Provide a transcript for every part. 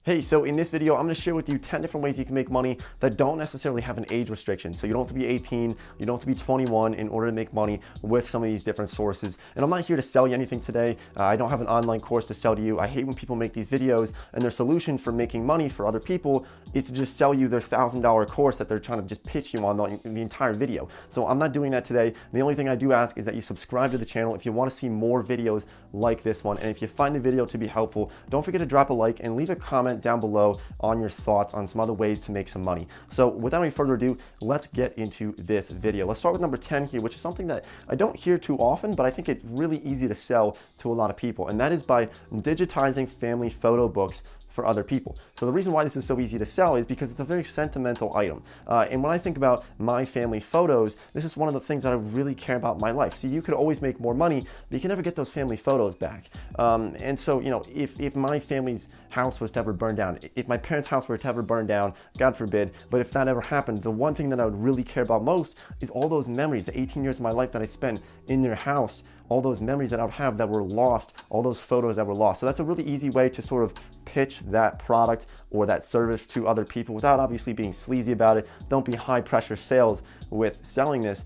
Hey, so in this video, I'm gonna share with you 10 different ways you can make money that don't necessarily have an age restriction. So you don't have to be 18, you don't have to be 21 in order to make money with some of these different sources. And I'm not here to sell you anything today. I don't have an online course to sell to you. I hate when people make these videos and their solution for making money for other people is to just sell you their $1,000 course that they're trying to just pitch you on the entire video. So I'm not doing that today. The only thing I do ask is that you subscribe to the channel if you wanna see more videos like this one. And if you find the video to be helpful, don't forget to drop a like and leave a comment down below on your thoughts on some other ways to make some money. So without any further ado, let's get into this video. Let's start with number 10 here, which is something that I don't hear too often, but I think it's really easy to sell to a lot of people. And that is by digitizing family photo books for other people. So the reason why this is so easy to sell is because it's a very sentimental item. And when I think about my family photos, this is one of the things that I really care about in my life. See, you could always make more money, but you can never get those family photos back. And so, you know, if my family's house was to ever burn down, if my parents' house were to ever burn down, God forbid, but if that ever happened, the one thing that I would really care about most is all those memories, the 18 years of my life that I spent in their house, all those memories that I would have that were lost, all those photos that were lost. So that's a really easy way to sort of pitch that product or that service to other people without obviously being sleazy about it. Don't be high pressure sales with selling this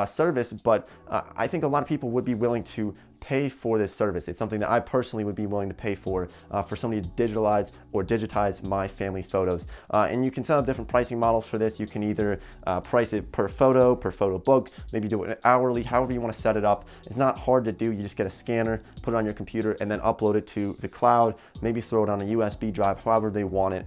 service, but I think a lot of people would be willing to pay for this service. It's something that I personally would be willing to pay for somebody to digitize my family photos. And you can set up different pricing models for this. You can either price it per photo book, maybe do it hourly, however you want to set it up. It's not hard to do. You just get a scanner, put it on your computer, and then upload it to the cloud, maybe throw it on a USB drive, however they want it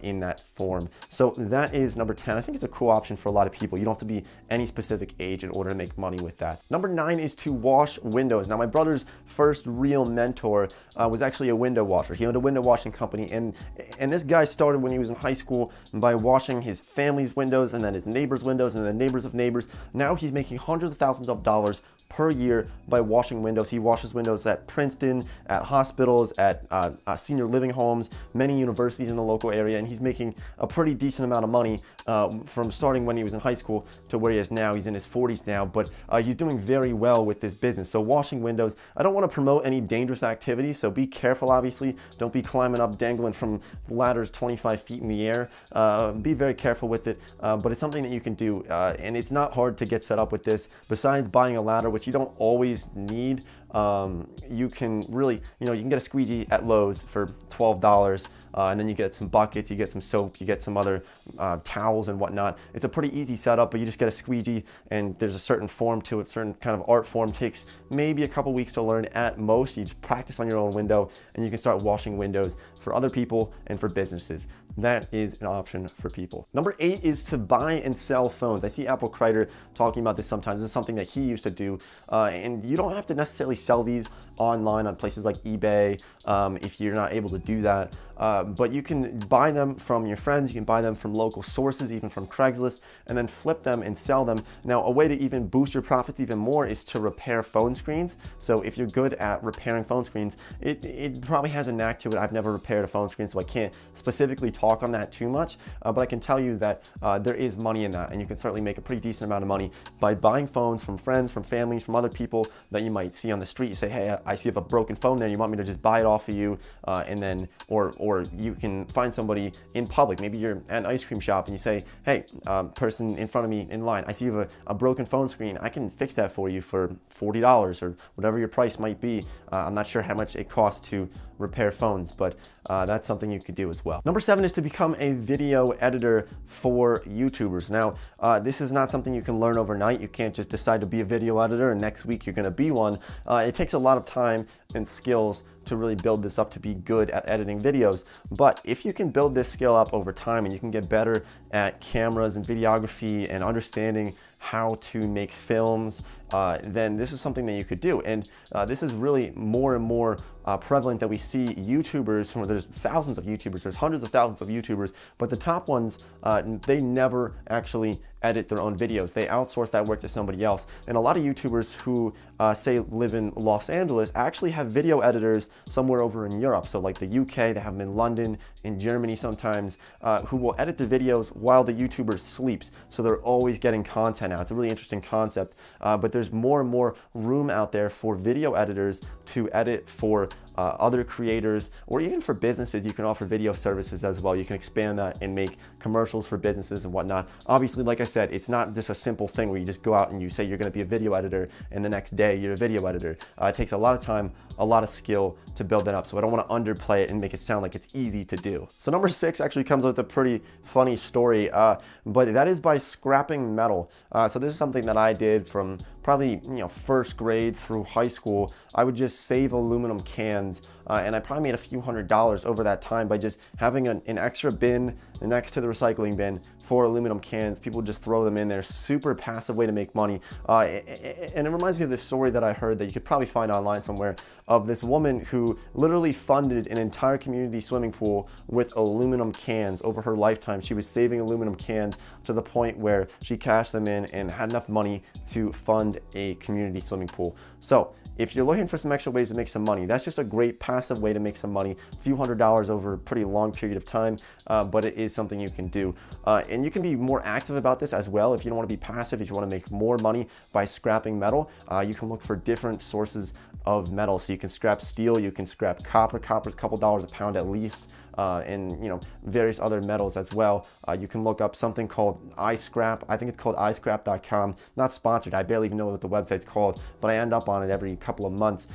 in that form. So that is number 10. I think it's a cool option for a lot of people. You don't have to be any specific age in order to make money with that. Number 9 is to wash windows. Now, my brother's first real mentor was actually a window washer. He owned a window washing company, and this guy started when he was in high school by washing his family's windows and then his neighbors' windows and the neighbors of neighbors. Now he's making hundreds of thousands of dollars per year by washing windows. He washes windows at Princeton, at hospitals, at senior living homes, many universities in the local area, and he's making a pretty decent amount of money from starting when he was in high school to where he is now. He's in his 40s now, but he's doing very well with this business. So washing windows, I don't want to promote any dangerous activity, so be careful, obviously. Don't be climbing up, dangling from ladders 25 feet in the air. Be very careful with it, but it's something that you can do, and it's not hard to get set up with this. Besides buying a ladder, which you don't always need, you can really, you can get a squeegee at Lowe's for $12, and then you get some buckets, you get some soap, you get some other towels and whatnot. It's a pretty easy setup, but you just get a squeegee, and there's a certain form to it, certain kind of art form. Takes maybe a couple weeks to learn at most. You just practice on your own window, and you can start washing windows for other people and for businesses. That is an option for people. Number 8 is to buy and sell phones. I see Apple Kreider talking about this sometimes. This is something that he used to do, and you don't have to necessarily sell these online on places like eBay if you're not able to do that. But you can buy them from your friends, you can buy them from local sources, even from Craigslist, and then flip them and sell them. Now, a way to even boost your profits even more is to repair phone screens. So if you're good at repairing phone screens, it probably has a knack to it. I've never repaired a phone screen, so I can't specifically talk on that too much, but I can tell you that there is money in that, and you can certainly make a pretty decent amount of money by buying phones from friends, from families, from other people that you might see on the street. You say, hey, I see you have a broken phone there, you want me to just buy it off of you, and then, or you can find somebody in public. Maybe you're at an ice cream shop and you say, hey, person in front of me in line, I see you have a broken phone screen. I can fix that for you for $40 or whatever your price might be. I'm not sure how much it costs to repair phones, but that's something you could do as well. Number 7 is to become a video editor for YouTubers. Now, this is not something you can learn overnight. You can't just decide to be a video editor and next week you're gonna be one. It takes a lot of time and skills to really build this up to be good at editing videos. But if you can build this skill up over time and you can get better at cameras and videography and understanding how to make films, then this is something that you could do. And this is really more and more prevalent that we see YouTubers, there's thousands of YouTubers, there's hundreds of thousands of YouTubers, but the top ones, they never actually edit their own videos. They outsource that work to somebody else. And a lot of YouTubers who say live in Los Angeles actually have video editors somewhere over in Europe. So like the UK, they have them in London, in Germany sometimes, who will edit their videos while the YouTuber sleeps. So they're always getting content out. It's a really interesting concept, but there's more and more room out there for video editors to edit for other creators, or even for businesses, you can offer video services as well. You can expand that and make commercials for businesses and whatnot. Obviously, like I said, it's not just a simple thing where you just go out and you say you're going to be a video editor and the next day you're a video editor. It takes a lot of time, a lot of skill to build that up. So I don't want to underplay it and make it sound like it's easy to do. So number 6 actually comes with a pretty funny story, but that is by scrapping metal. So this is something that I did from probably first grade through high school. I would just save aluminum cans, and I probably made a few $100s over that time by just having an extra bin next to the recycling bin for aluminum cans. People just throw them in there. Super passive way to make money. And it reminds me of this story that I heard that you could probably find online somewhere, of this woman who literally funded an entire community swimming pool with aluminum cans over her lifetime. She was saving aluminum cans to the point where she cashed them in and had enough money to fund a community swimming pool. So if you're looking for some extra ways to make some money, that's just a great passive way to make some money, a few $100s over a pretty long period of time, but it is something you can do. And you can be more active about this as well. If you don't want to be passive, if you want to make more money by scrapping metal, you can look for different sources of metal. So you can scrap steel, you can scrap copper. Copper's a couple dollars a pound at least. And various other metals as well. You can look up something called iScrap. I think it's called iScrap.com. Not sponsored. I barely even know what the website's called, but I end up on it every couple of months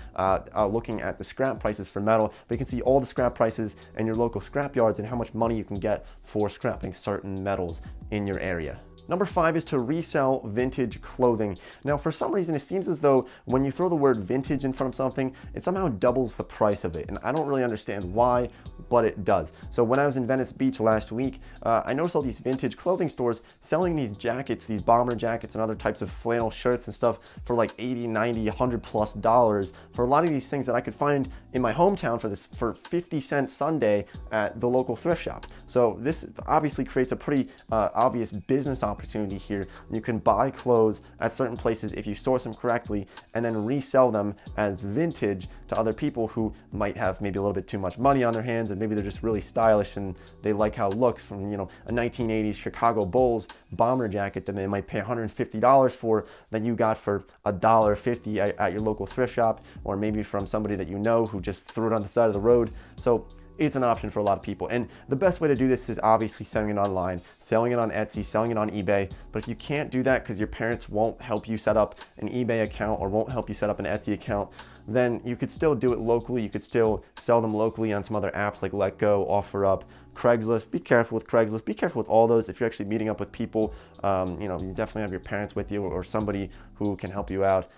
looking at the scrap prices for metal. But you can see all the scrap prices in your local scrap yards and how much money you can get for scrapping certain metals in your area. Number 5 is to resell vintage clothing. Now, for some reason, it seems as though when you throw the word vintage in front of something, it somehow doubles the price of it. And I don't really understand why, but it does. So when I was in Venice Beach last week, I noticed all these vintage clothing stores selling these jackets, these bomber jackets and other types of flannel shirts and stuff for like 80, 90, 100 plus dollars for a lot of these things that I could find in my hometown for 50 cents Sunday at the local thrift shop. So this obviously creates a pretty obvious business opportunity here. You can buy clothes at certain places if you source them correctly and then resell them as vintage to other people who might have maybe a little bit too much money on their hands, and maybe they're just really stylish and they like how it looks, from a 1980s Chicago Bulls bomber jacket that they might pay $150 for, that you got for $1.50 at your local thrift shop, or maybe from somebody that you know who just threw it on the side of the road. So it's an option for a lot of people. And the best way to do this is obviously selling it online, selling it on Etsy, selling it on eBay. But if you can't do that because your parents won't help you set up an eBay account or won't help you set up an Etsy account, then you could still do it locally. You could still sell them locally on some other apps like Letgo, OfferUp, Craigslist. Be careful with Craigslist. Be careful with all those. If you're actually meeting up with people, you definitely have your parents with you or somebody who can help you out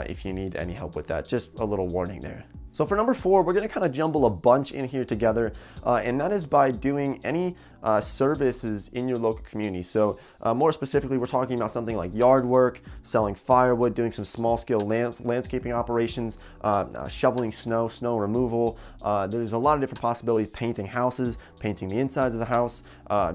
if you need any help with that. Just a little warning there. So for number 4, we're going to kind of jumble a bunch in here together, and that is by doing any services in your local community. So more specifically, we're talking about something like yard work, selling firewood, doing some small scale landscaping operations, shoveling snow removal. There's a lot of different possibilities: painting houses, painting the insides of the house,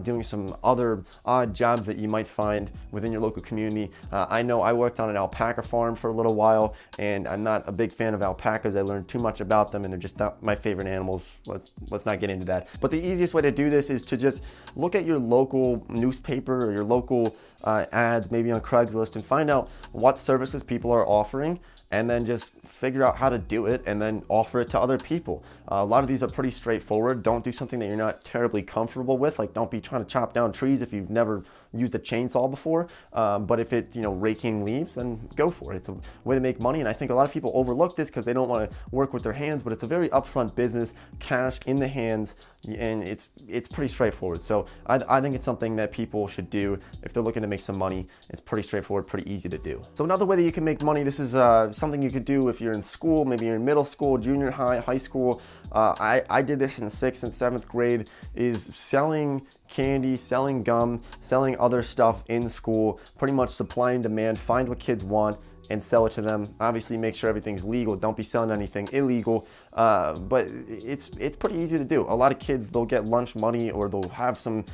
doing some other odd jobs that you might find within your local community. I know I worked on an alpaca farm for a little while, and I'm not a big fan of alpacas. I learned too much about them and they're just not my favorite animals. Let's not get into that. But the easiest way to do this is to just look at your local newspaper or your local ads, maybe on Craigslist, and find out what services people are offering, and then just figure out how to do it and then offer it to other people. A lot of these are pretty straightforward. Don't do something that you're not terribly comfortable with. Like, don't be trying to chop down trees if you've never used a chainsaw before. But if it's, raking leaves, then go for it. It's a way to make money. And I think a lot of people overlook this because they don't want to work with their hands, but it's a very upfront business, cash in the hands, and it's pretty straightforward. So I think it's something that people should do if they're looking to make some money. It's pretty straightforward, pretty easy to do. So another way that you can make money, this is something you could do if you're in school, maybe you're in middle school, junior high, high school. I did this in 6th and 7th grade, is selling candy, selling gum, selling other stuff in school, pretty much supply and demand, find what kids want and sell it to them. Obviously make sure everything's legal. Don't be selling anything illegal. But it's pretty easy to do. A lot of kids, they'll get lunch money, or they'll have some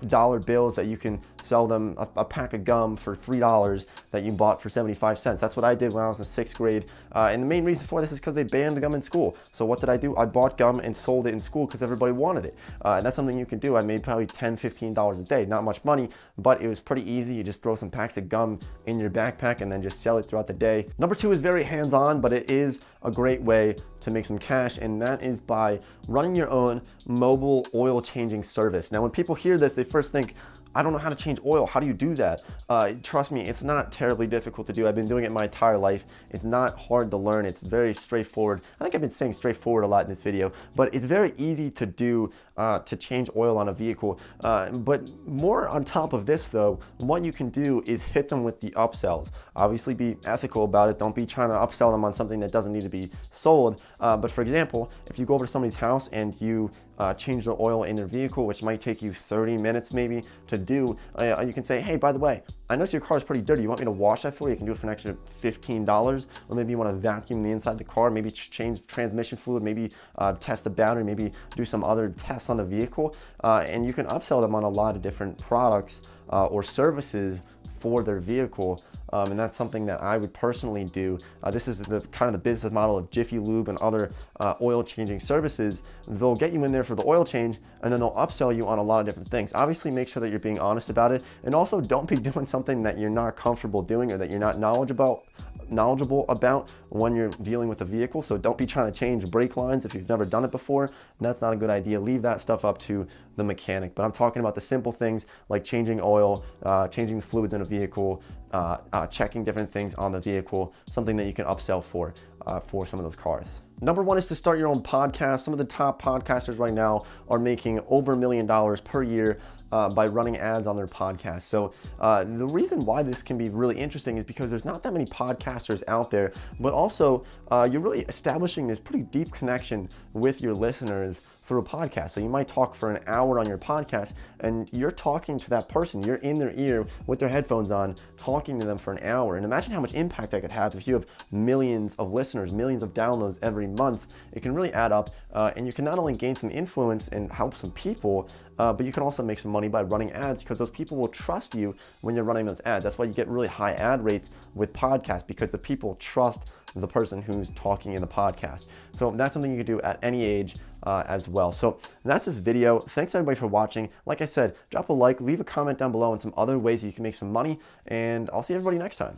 dollar bills that you can sell them a pack of gum for $3 that you bought for 75 cents. That's what I did when I was in 6th grade. And the main reason for this is because they banned gum in school. So what did I do? I bought gum and sold it in school because everybody wanted it. And that's something you can do. I made probably $10, $15 a day. Not much money, but it was pretty easy. You just throw some packs of gum in your backpack and then just sell it throughout the day. Number 2 is very hands-on, but it is a great way to make some cash, and that is by running your own mobile oil changing service. Now, when people hear this, they first think, I don't know how to change oil. How do you do that? Trust me, it's not terribly difficult to do. I've been doing it my entire life. It's not hard to learn. It's very straightforward. I think I've been saying straightforward a lot in this video, but it's very easy to do to change oil on a vehicle. But more on top of this though, what you can do is hit them with the upsells. Obviously be ethical about it. Don't be trying to upsell them on something that doesn't need to be sold. But for example, if you go over to somebody's house and you change the oil in their vehicle, which might take you 30 minutes maybe to do, you can say, hey, by the way, I notice your car is pretty dirty. You want me to wash that for you? You can do it for an extra $15. Or maybe you want to vacuum the inside of the car, maybe change transmission fluid, maybe test the battery, maybe do some other tests on the vehicle. And you can upsell them on a lot of different products or services for their vehicle. And that's something that I would personally do. This is the kind of the business model of Jiffy Lube and other oil changing services. They'll get you in there for the oil change, and then they'll upsell you on a lot of different things. Obviously, make sure that you're being honest about it, and also don't be doing something that you're not comfortable doing or that you're not knowledgeable about when you're dealing with a vehicle. So don't be trying to change brake lines if you've never done it before. That's not a good idea. Leave that stuff up to the mechanic. But I'm talking about the simple things like changing oil, changing fluids in a vehicle, checking different things on the vehicle, something that you can upsell for some of those cars. Number one is to start your own podcast. Some of the top podcasters right now are making over $1 million per year by running ads on their podcast. So the reason why this can be really interesting is because there's not that many podcasters out there, but also you're really establishing this pretty deep connection with your listeners through a podcast. So you might talk for an hour on your podcast and you're talking to that person. You're in their ear with their headphones on, talking to them for an hour. And imagine how much impact that could have if you have millions of listeners, millions of downloads every month. It can really add up, and you can not only gain some influence and help some people, but you can also make some money by running ads, because those people will trust you when you're running those ads. That's why you get really high ad rates with podcasts, because the people trust the person who's talking in the podcast. So that's something you can do at any age as well. So that's this video. Thanks everybody for watching. Like I said, drop a like, leave a comment down below on some other ways that you can make some money, and I'll see everybody next time.